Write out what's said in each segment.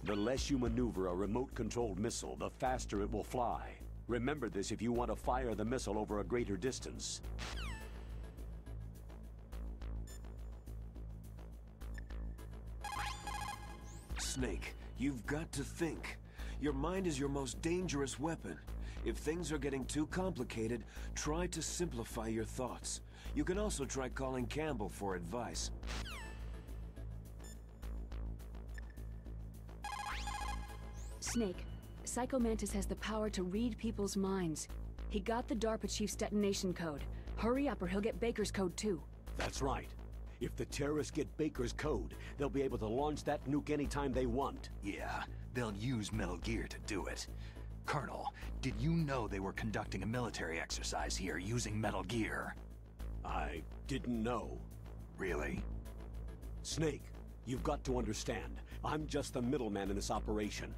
The less you maneuver a remote-controlled missile, the faster it will fly. Remember this if you want to fire the missile over a greater distance. Snake, you've got to think. Your mind is your most dangerous weapon. If things are getting too complicated, try to simplify your thoughts. You can also try calling Campbell for advice. Snake, Psycho Mantis has the power to read people's minds. He got the DARPA chief's detonation code. Hurry up or he'll get Baker's code too. That's right. If the terrorists get Baker's code, they'll be able to launch that nuke anytime they want. Yeah, they'll use Metal Gear to do it. Colonel, did you know they were conducting a military exercise here using Metal Gear? I didn't know. Really? Snake, you've got to understand. I'm just the middleman in this operation.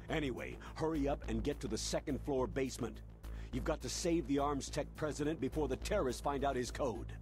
Anyway, hurry up and get to the second floor basement. You've got to save the Arms Tech president before the terrorists find out his code.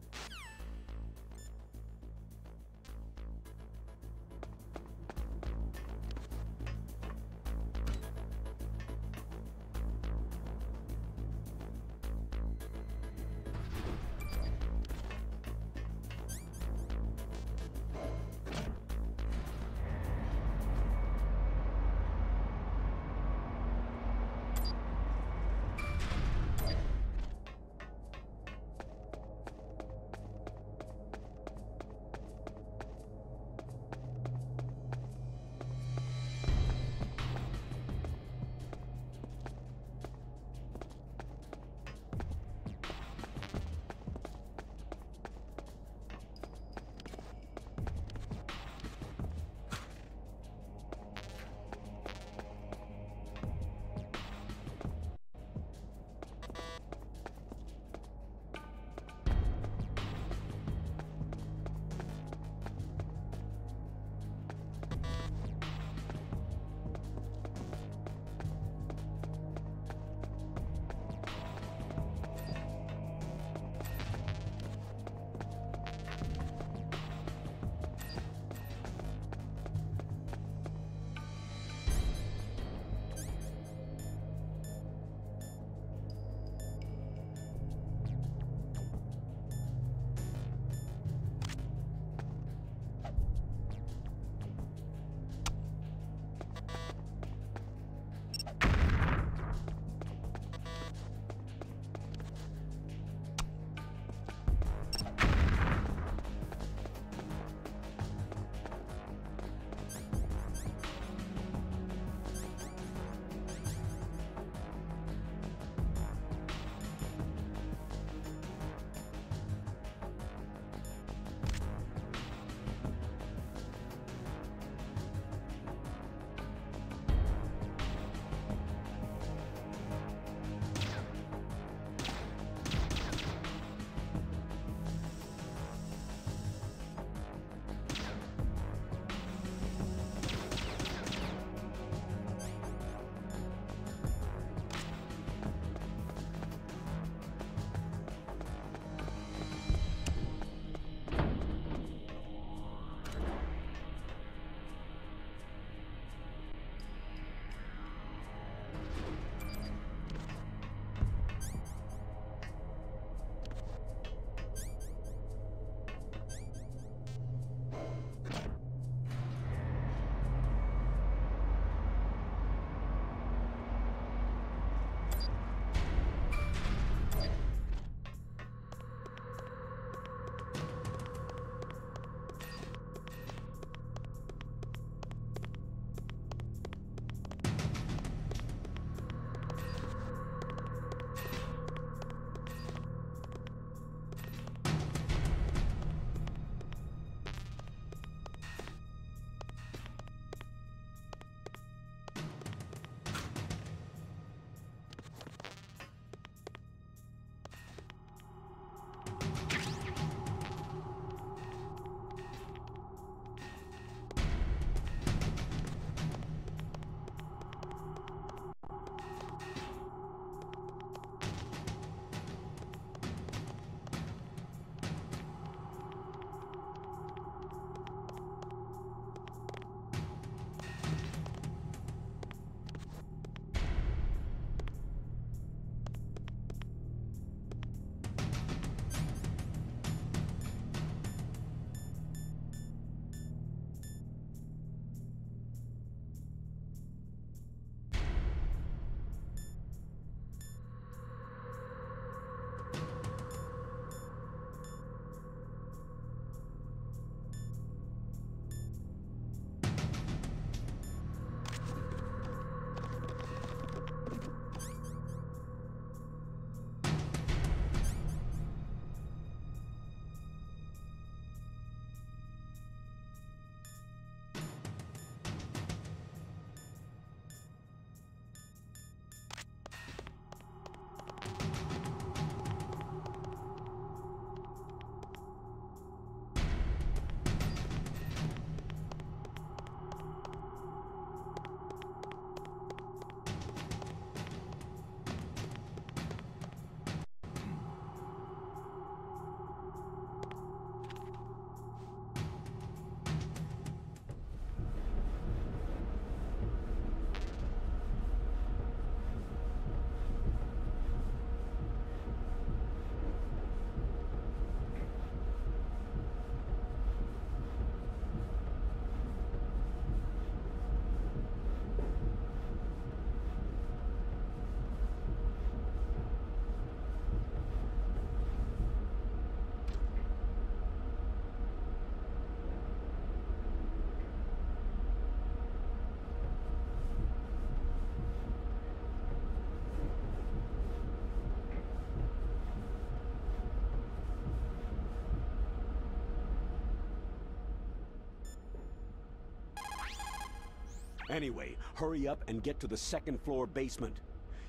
Anyway, hurry up and get to the second floor basement.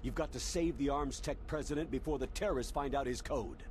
You've got to save the Arms Tech president before the terrorists find out his code.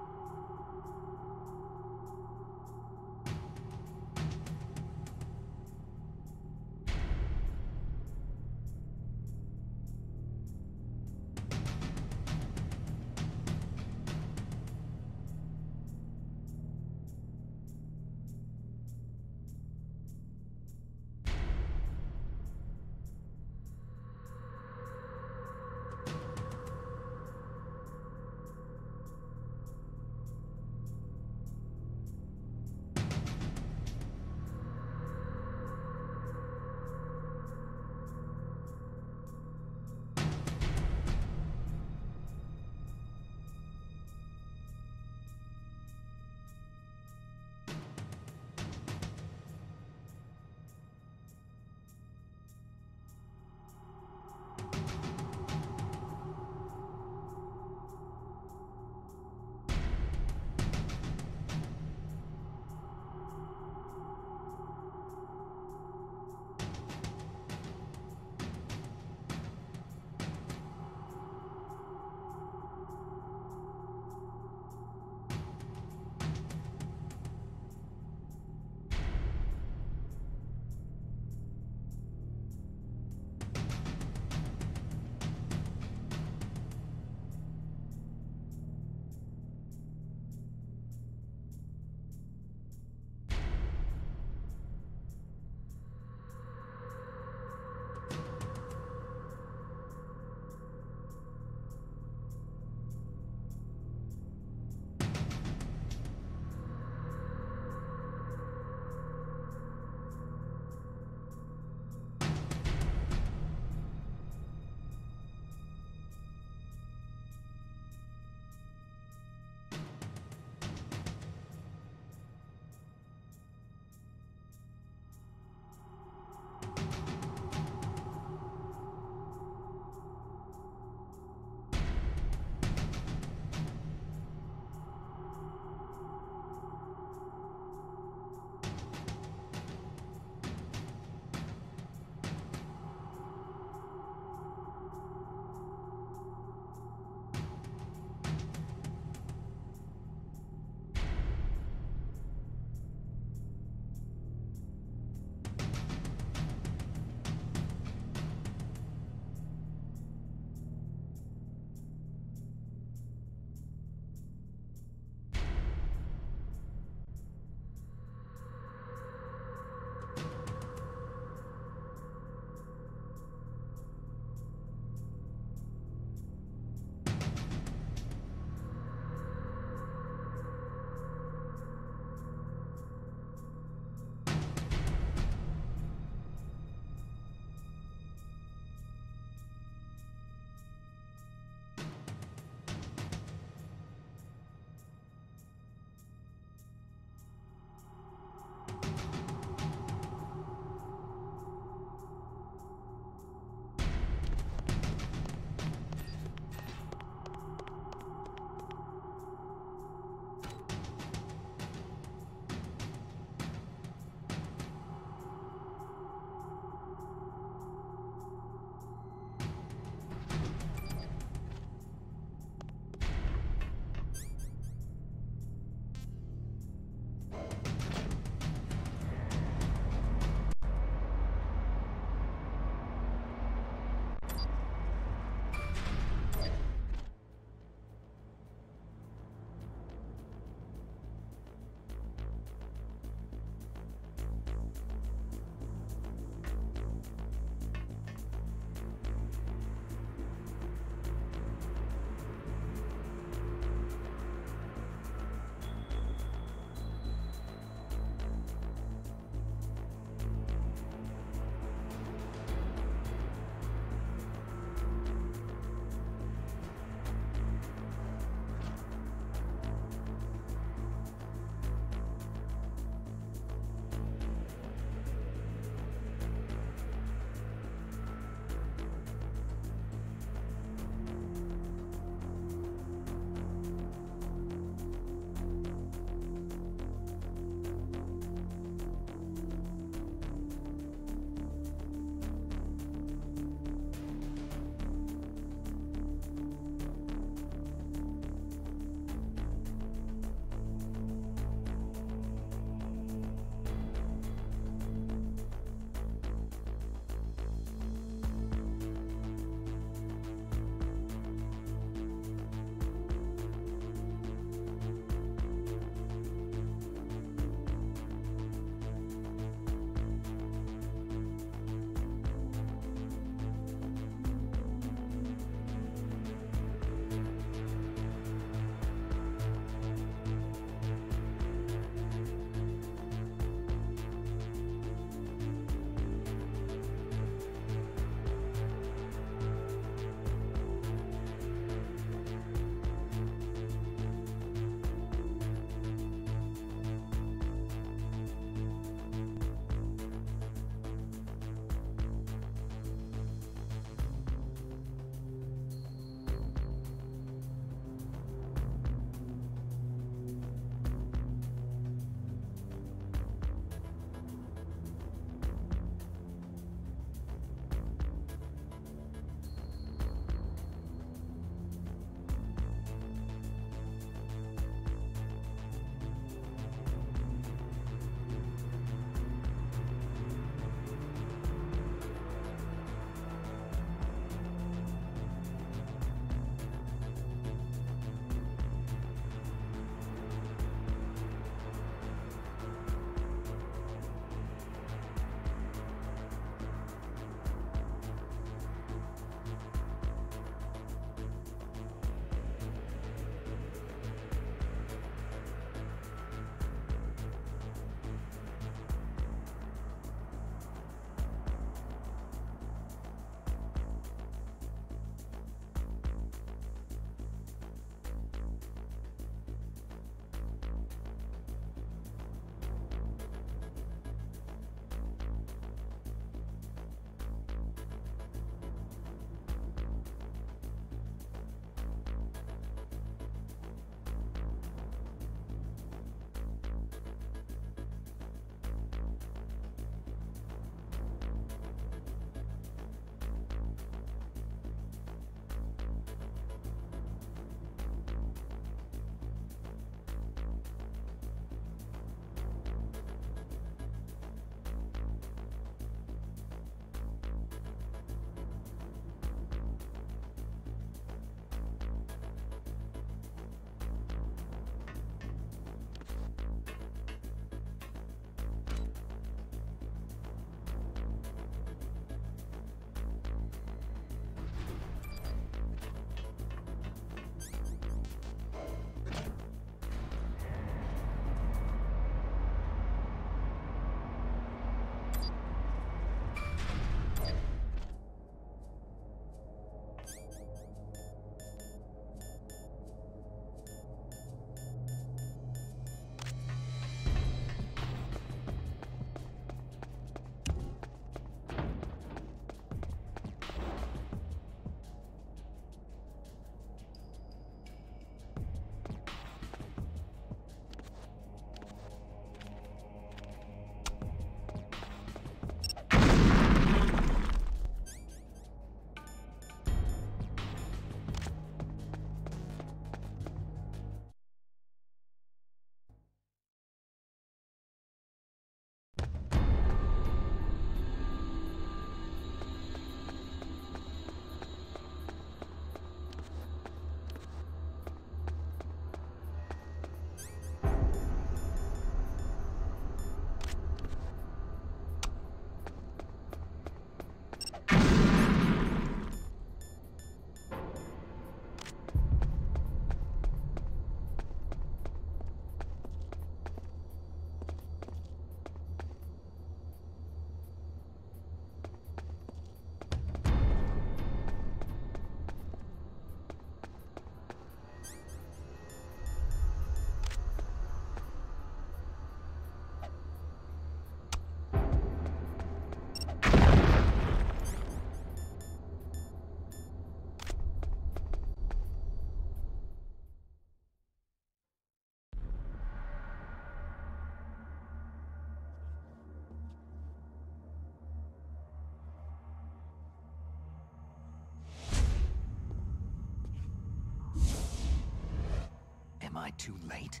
I too late?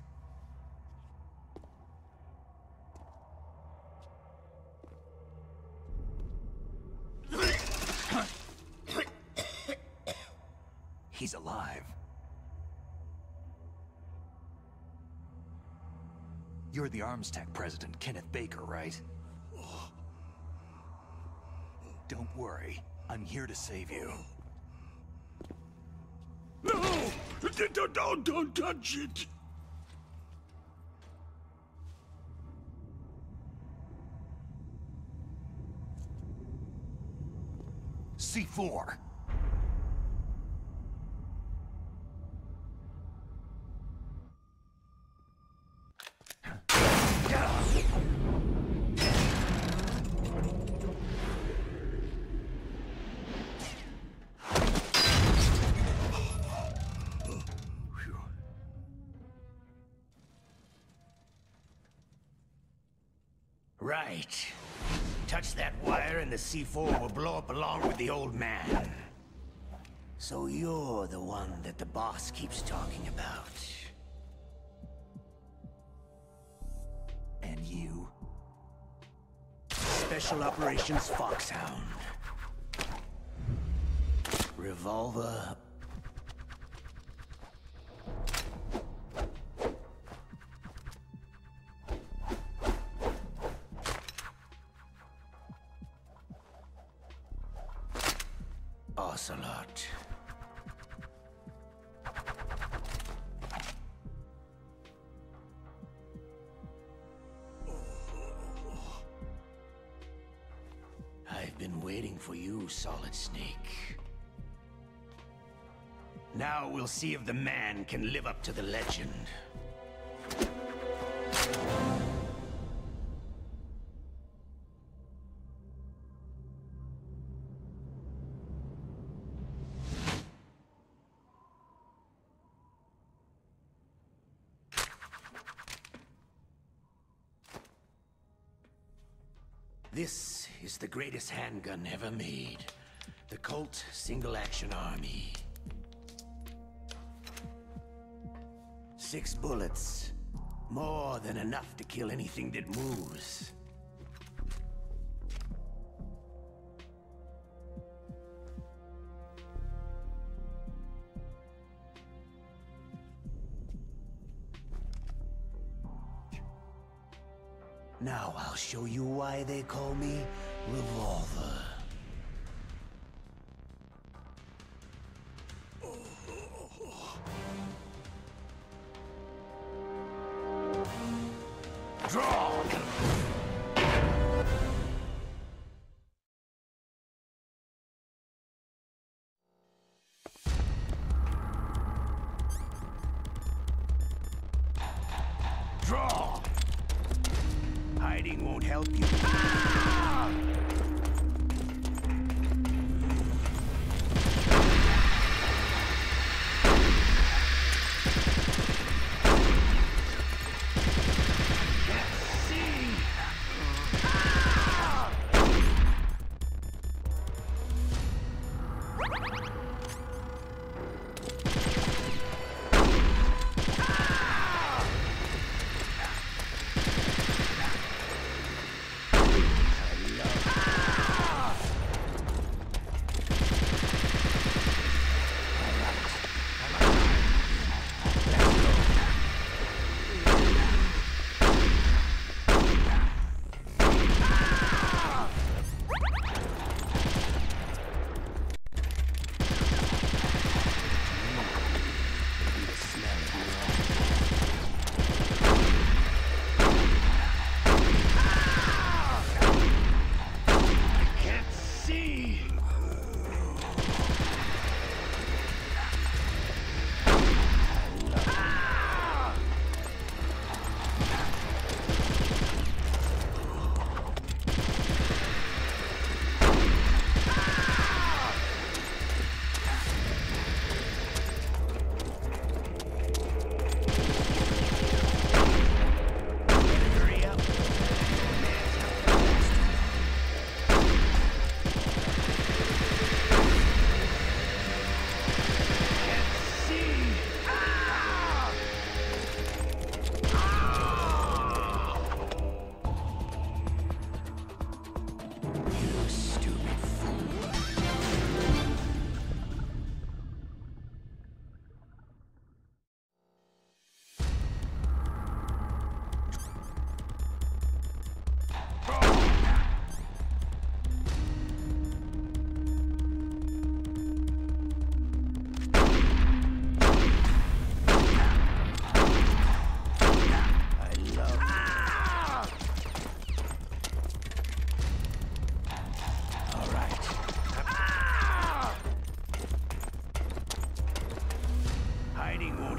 He's alive. You're the ArmsTech president, Kenneth Baker, right? Don't worry. I'm here to save you. No! Don't touch it! C4! Right. Touch that wire and the C4 will blow up along with the old man. So you're the one that the boss keeps talking about. And you? Special Operations Foxhound. Revolver. Ocelot. I've been waiting for you, Solid Snake. Now we'll see if the man can live up to the legend. This is the greatest handgun ever made. The Colt Single Action Army. 6 bullets. More than enough to kill anything that moves. Now I'll show you why they call me Revolver. Draw! Draw! Hiding won't help you. Ah! I love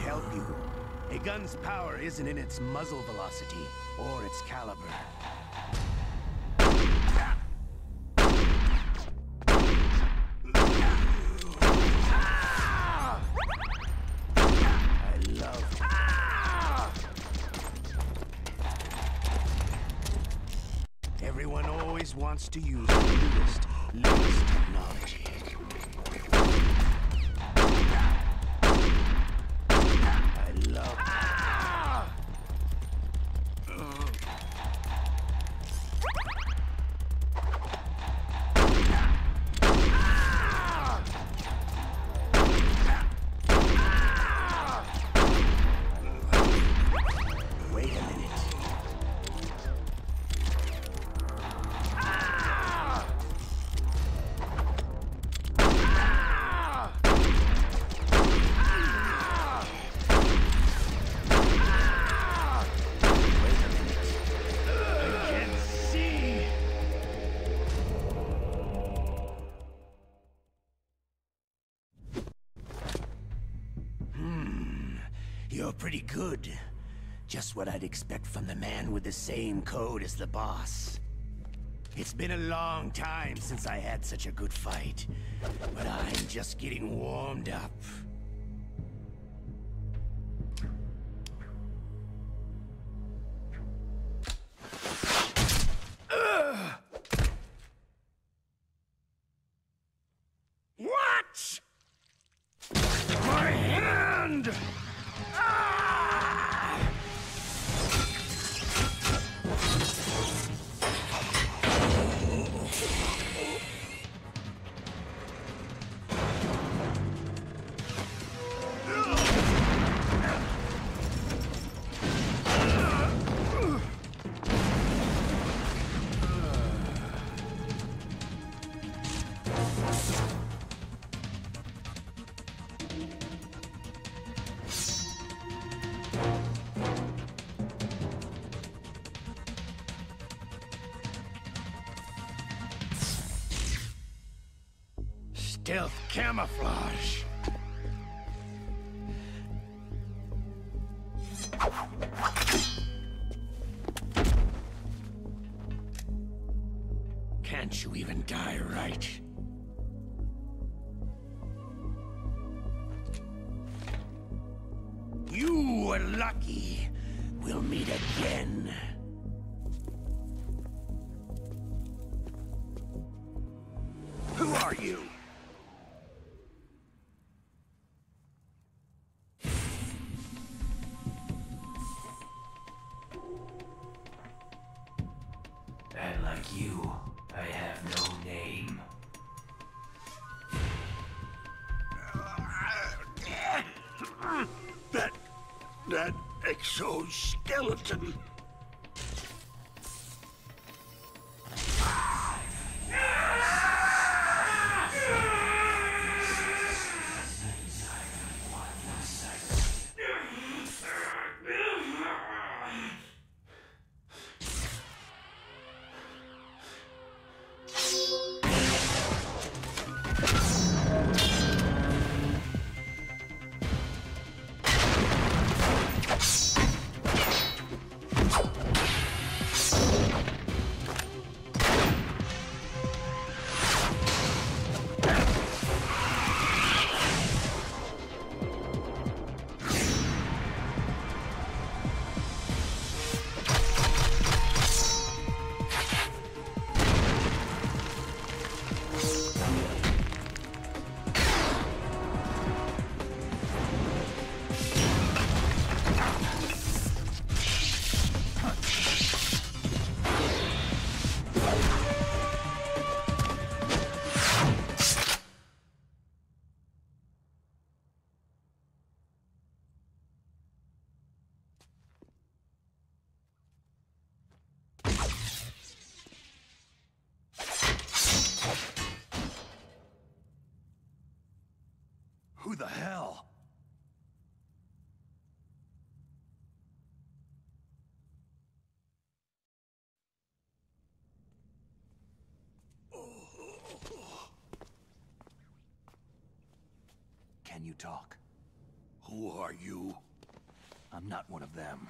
help you. A gun's power isn't in its muzzle velocity or its caliber. Everyone always wants to use the latest technology. I love... Wait a minute. You're pretty good. Just what I'd expect from the man with the same code as the boss. It's been a long time since I had such a good fight, but I'm just getting warmed up. What? My hand! Stealth camouflage. Can't you even die right? You were lucky. We'll meet again. Who are you? And like you, I have no name. That exoskeleton. Who the hell? Can you talk? Who are you? I'm not one of them.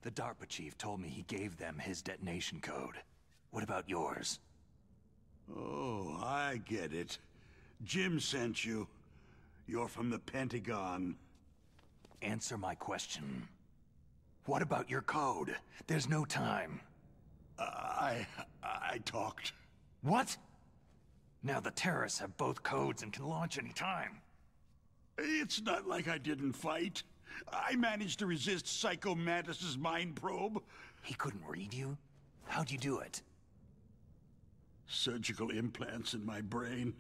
The DARPA chief told me he gave them his detonation code. What about yours? Oh, I get it. Jim sent you. You're from the Pentagon. Answer my question. What about your code? There's no time. I talked. What? Now the terrorists have both codes and can launch any time. It's not like I didn't fight. I managed to resist Psycho Mantis's mind probe. He couldn't read you? How'd you do it? Surgical implants in my brain.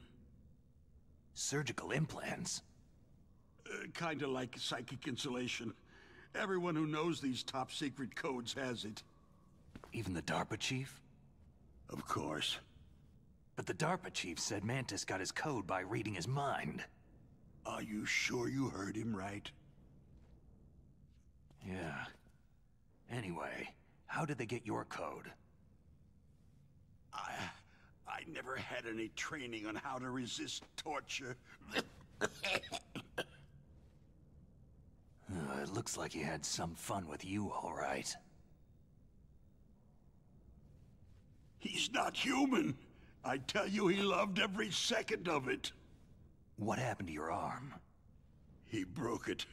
Surgical implants? Kinda like psychic insulation. Everyone who knows these top-secret codes has it. Even the DARPA chief? Of course. But the DARPA chief said Mantis got his code by reading his mind. Are you sure you heard him right? Yeah. Anyway, how did they get your code? I never had any training on how to resist torture. It looks like he had some fun with you, all right. He's not human. I tell you, he loved every second of it. What happened to your arm? He broke it.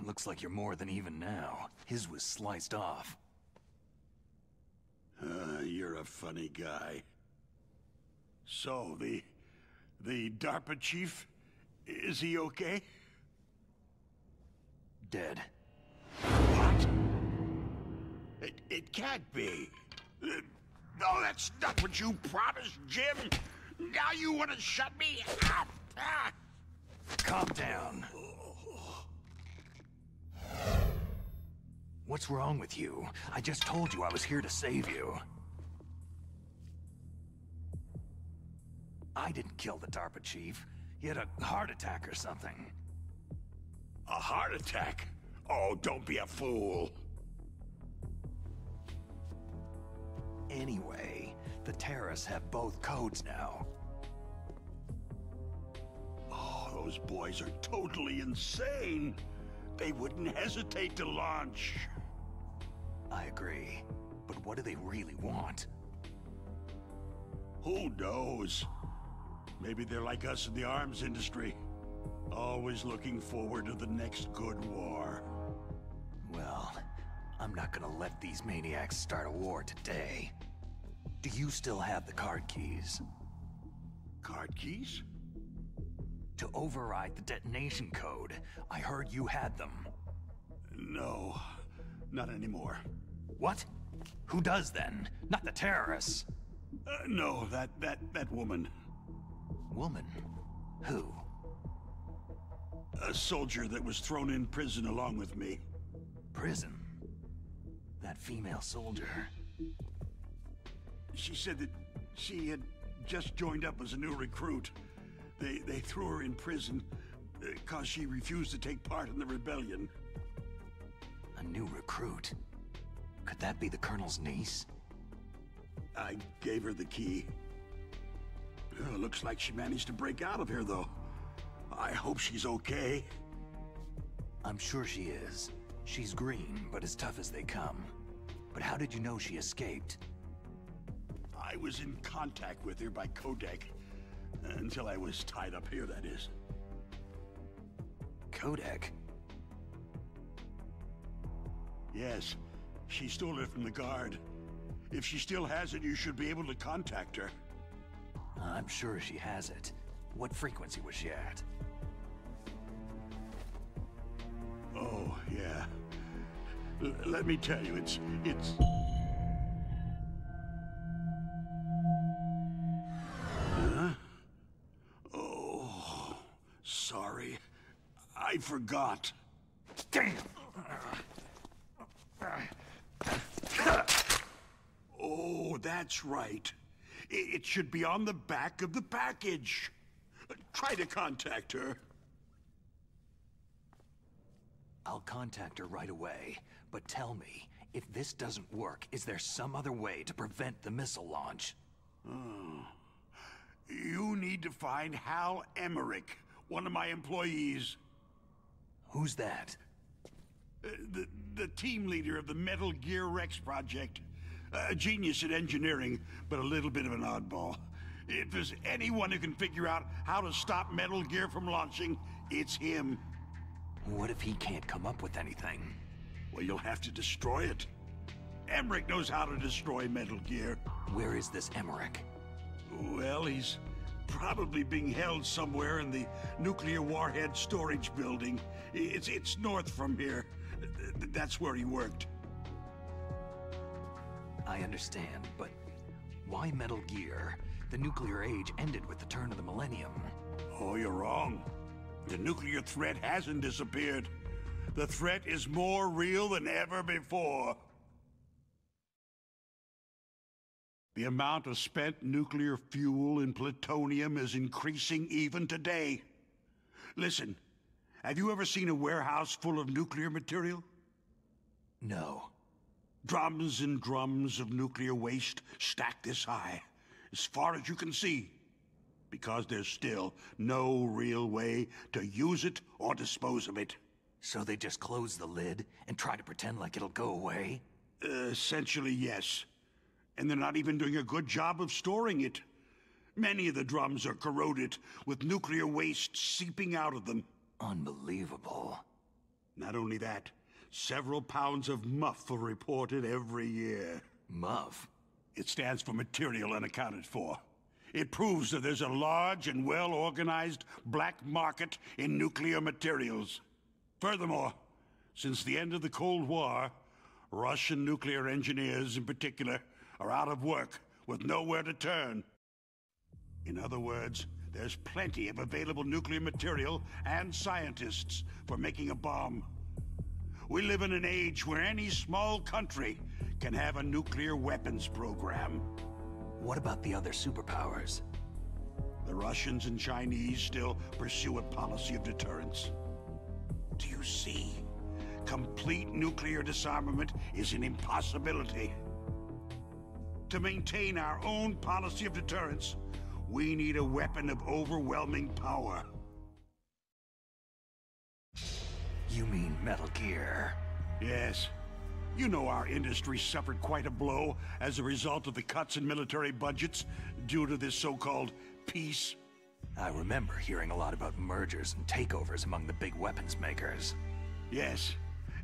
Looks like you're more than even now. His was sliced off. You're a funny guy. So, the DARPA chief, is he okay? Dead. What? It can't be. No, that's not what you promised, Jim. Now you want to shut me up? Ah. Calm down. What's wrong with you? I just told you I was here to save you. I didn't kill the DARPA chief. He had a heart attack or something. A heart attack? Oh, don't be a fool. Anyway, the terrorists have both codes now. Oh, those boys are totally insane. They wouldn't hesitate to launch. I agree. But what do they really want? Who knows? Maybe they're like us in the arms industry. Always looking forward to the next good war. Well, I'm not gonna let these maniacs start a war today. Do you still have the card keys? Card keys? To override the detonation code. I heard you had them. No, not anymore. What? Who does then? Not the terrorists. No, that woman. Woman? Who? A soldier that was thrown in prison along with me. Prison? That female soldier. She said that she had just joined up as a new recruit. They threw her in prison because she refused to take part in the rebellion. A new recruit? Could that be the Colonel's niece? I gave her the key. Looks like she managed to break out of here, though. I hope she's okay. I'm sure she is. She's green, but as tough as they come. But how did you know she escaped? I was in contact with her by codec. Until I was tied up here, that is. Codec? Yes. She stole it from the guard. If she still has it, you should be able to contact her. I'm sure she has it. What frequency was she at? Oh, yeah. Let me tell you, it's... Huh? Oh, sorry. I forgot. Damn! Oh, that's right. It should be on the back of the package. Try to contact her. I'll contact her right away, but tell me, If this doesn't work, is there some other way to prevent the missile launch? You need to find Hal Emmerich, one of my employees. Who's that? The team leader of the Metal Gear Rex project. A genius at engineering, but a little bit of an oddball. If there's anyone who can figure out how to stop Metal Gear from launching, it's him. What if he can't come up with anything? Well, you'll have to destroy it. Emmerich knows how to destroy Metal Gear. Where is this Emmerich? Well, he's probably being held somewhere in the nuclear warhead storage building. It's north from here. That's where he worked. I understand, but why Metal Gear? The nuclear age ended with the turn of the millennium. Oh, you're wrong. The nuclear threat hasn't disappeared. The threat is more real than ever before. The amount of spent nuclear fuel and plutonium is increasing even today. Listen, have you ever seen a warehouse full of nuclear material? No. Drums and drums of nuclear waste stacked this high, as far as you can see, because there's still no real way to use it or dispose of it. So they just close the lid and try to pretend like it'll go away? Essentially, yes. And they're not even doing a good job of storing it. Many of the drums are corroded, with nuclear waste seeping out of them. Unbelievable. Not only that, several pounds of MUF are reported every year. MUF? It stands for Material Unaccounted For. It proves that there's a large and well-organized black market in nuclear materials. Furthermore, since the end of the Cold War, Russian nuclear engineers in particular are out of work with nowhere to turn. In other words, there's plenty of available nuclear material and scientists for making a bomb. We live in an age where any small country can have a nuclear weapons program. What about the other superpowers? The Russians and Chinese still pursue a policy of deterrence. Do you see? Complete nuclear disarmament is an impossibility. To maintain our own policy of deterrence, we need a weapon of overwhelming power. You mean Metal Gear? Yes. You know our industry suffered quite a blow as a result of the cuts in military budgets due to this so-called peace. I remember hearing a lot about mergers and takeovers among the big weapons makers. Yes.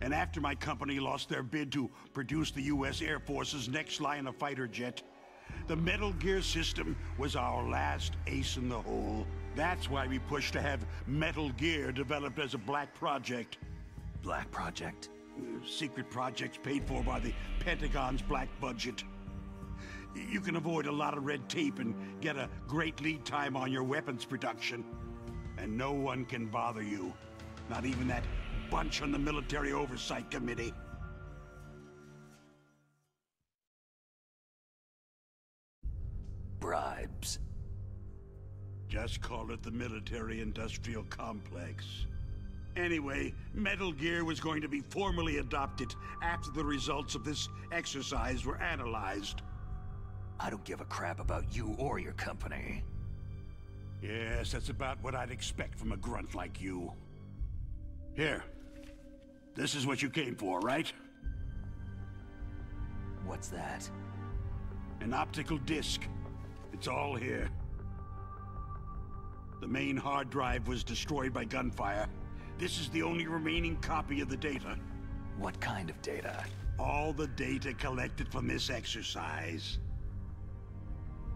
And after my company lost their bid to produce the U.S. Air Force's next line of fighter jet, the Metal Gear system was our last ace in the hole. That's why we pushed to have Metal Gear developed as a black project. Black project? Secret projects paid for by the Pentagon's black budget. You can avoid a lot of red tape and get a great lead time on your weapons production. And no one can bother you. Not even that bunch on the Military Oversight Committee. Bribes. Just call it the military-industrial complex. Anyway, Metal Gear was going to be formally adopted after the results of this exercise were analyzed. I don't give a crap about you or your company. Yes, that's about what I'd expect from a grunt like you. Here. This is what you came for, right? What's that? An optical disc. It's all here. The main hard drive was destroyed by gunfire. This is the only remaining copy of the data. What kind of data? All the data collected from this exercise.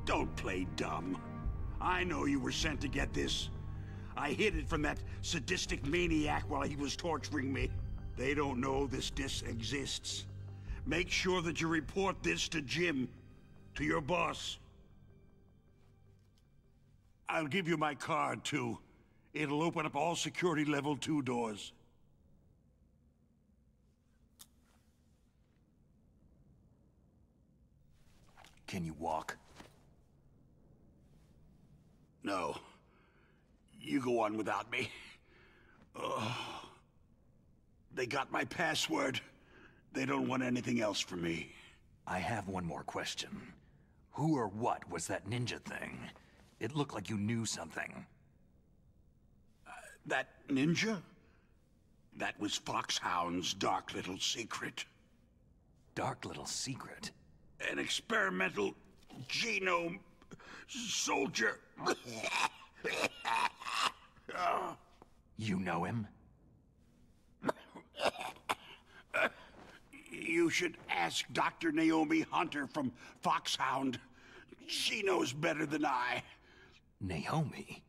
Don't play dumb. I know you were sent to get this. I hid it from that sadistic maniac while he was torturing me. They don't know this disc exists. Make sure that you report this to Jim, to your boss. I'll give you my card, too. It'll open up all security level 2 doors. Can you walk? No. You go on without me. Oh. They got my password. They don't want anything else from me. I have one more question. Who or what was that ninja thing? It looked like you knew something. That ninja? That was Foxhound's dark little secret. Dark little secret? An experimental genome soldier. You know him? You should ask Dr. Naomi Hunter from Foxhound. She knows better than I. Naomi?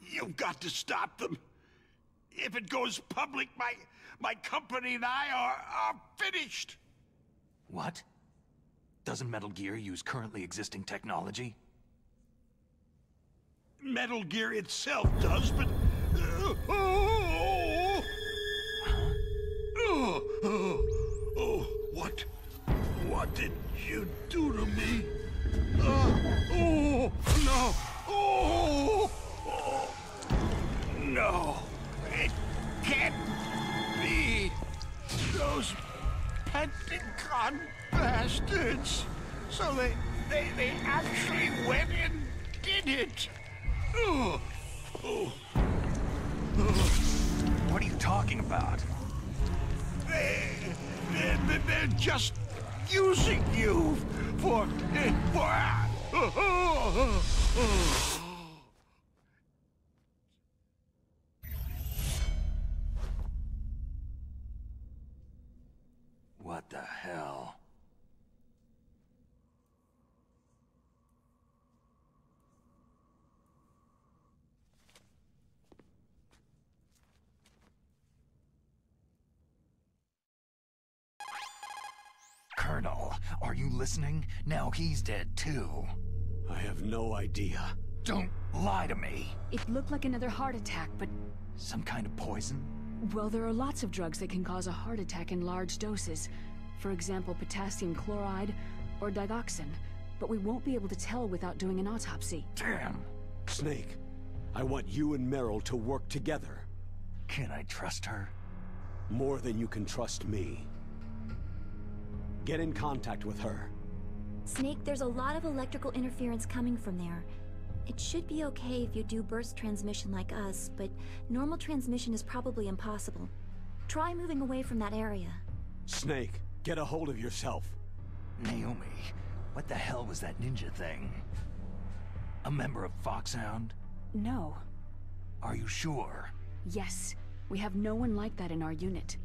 You've got to stop them. If it goes public, my company and I are finished. What? Doesn't Metal Gear use currently existing technology? Metal Gear itself does, but... What did you do to me? No! No! It can't be! Those Pentagon bastards! So they actually went and did it! What are you talking about? They're just using you for... What the hell? Colonel, are you listening? Now he's dead too. I have no idea. Don't lie to me. It looked like another heart attack, but... Some kind of poison? Well, there are lots of drugs that can cause a heart attack in large doses. For example, potassium chloride or digoxin. But we won't be able to tell without doing an autopsy. Damn. Snake, I want you and Meryl to work together. Can I trust her? More than you can trust me. Get in contact with her. Snake, there's a lot of electrical interference coming from there. It should be okay if you do burst transmission like us, but normal transmission is probably impossible. Try moving away from that area. Snake, get a hold of yourself. Naomi, what the hell was that ninja thing? A member of Foxhound? No. Are you sure? Yes. We have no one like that in our unit.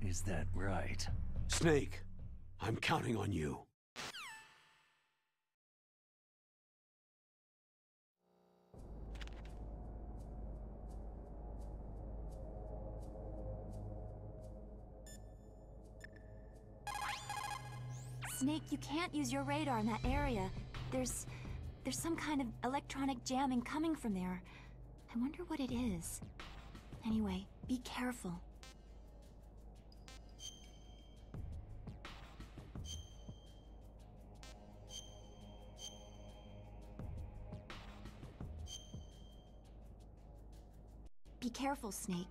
Is that right? Snake, I'm counting on you. Snake, you can't use your radar in that area. There's some kind of electronic jamming coming from there. I wonder what it is. Anyway, be careful. Be careful, Snake.